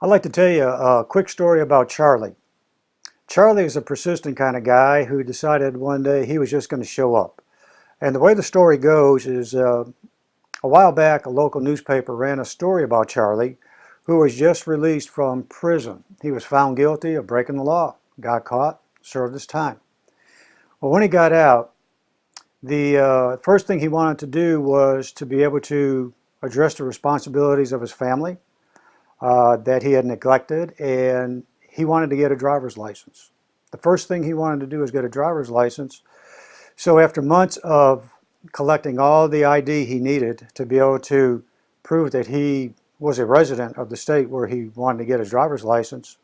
I'd like to tell you a quick story about Charlie. Charlie is a persistent kind of guy who decided one day he was just going to show up. And the way the story goes is a while back, a local newspaper ran a story about Charlie, who was just released from prison. He was found guilty of breaking the law, got caught, served his time. Well, when he got out, the first thing he wanted to do was to be able to address the responsibilities of his family that he had neglected, and he wanted to get a driver's license. The first thing he wanted to do was get a driver's license. So after months of collecting all the ID he needed to be able to prove that he was a resident of the state where he wanted to get his driver's license,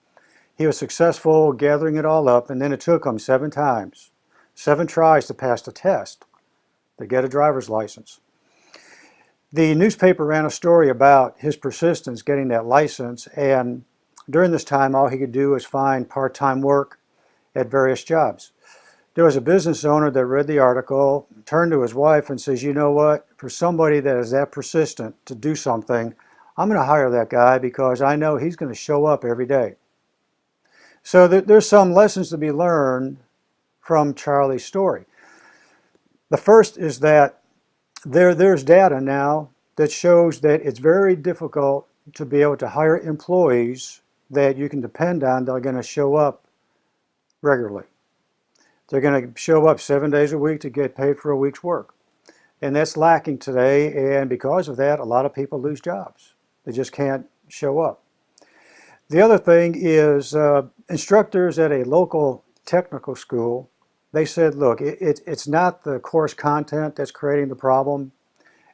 he was successful gathering it all up, and then it took him 7 times, 7 tries to pass the test to get a driver's license. The newspaper ran a story about his persistence getting that license, and during this time all he could do was find part-time work at various jobs. There was a business owner that read the article, turned to his wife and says, "You know what, for somebody that is that persistent to do something, I'm going to hire that guy because I know he's going to show up every day." So there's some lessons to be learned from Charlie's story. The first is that there's data now that shows that it's very difficult to be able to hire employees that you can depend on that are going to show up regularly. They're going to show up 7 days a week to get paid for a week's work. And that's lacking today, and because of that, a lot of people lose jobs. They just can't show up. The other thing is instructors at a local technical school, they said, look, it's not the course content that's creating the problem,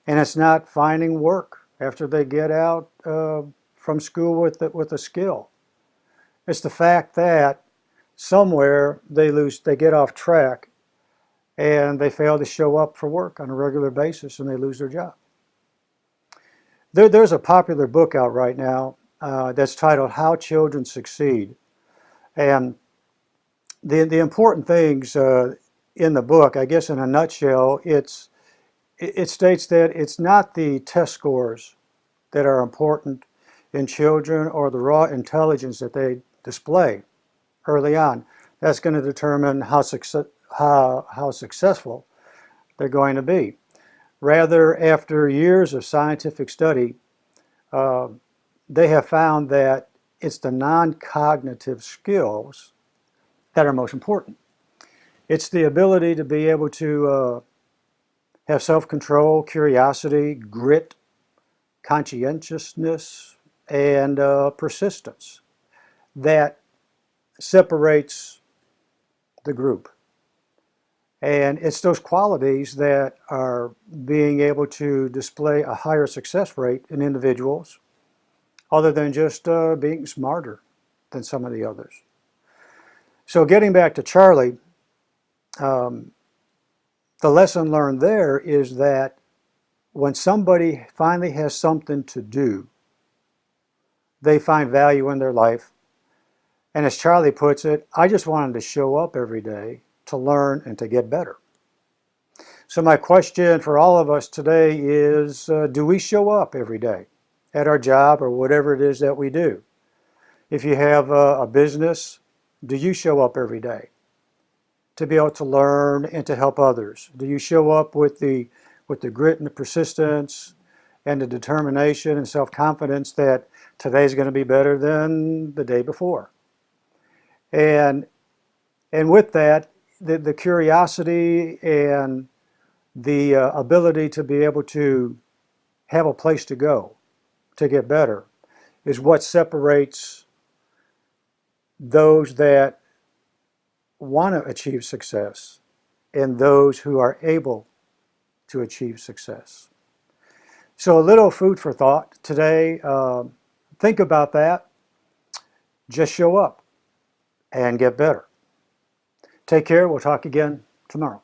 and it's not finding work after they get out from school with a skill. It's the fact that somewhere they get off track and they fail to show up for work on a regular basis and they lose their job. There's a popular book out right now that's titled How Children Succeed. And the important things in the book, I guess in a nutshell, it states that it's not the test scores that are important in children or the raw intelligence that they display early on. That's going to determine how successful they're going to be. Rather, after years of scientific study, they have found that it's the non-cognitive skills that are most important. It's the ability to be able to have self-control, curiosity, grit, conscientiousness, and persistence that separates the group. And it's those qualities that are being able to display a higher success rate in individuals other than just being smarter than some of the others. So getting back to Charlie, the lesson learned there is that when somebody finally has something to do, they find value in their life. And as Charlie puts it, I just wanted to show up every day to learn and to get better. So my question for all of us today is, do we show up every day at our job or whatever it is that we do? If you have a business, do you show up every day to be able to learn and to help others? Do you show up with the grit and the persistence and the determination and self-confidence that today's going to be better than the day before? And with that, the curiosity and the ability to be able to have a place to go to get better is what separates those that want to achieve success and those who are able to achieve success. So a little food for thought today. Think about that. Just show up and get better. Take care. We'll talk again tomorrow.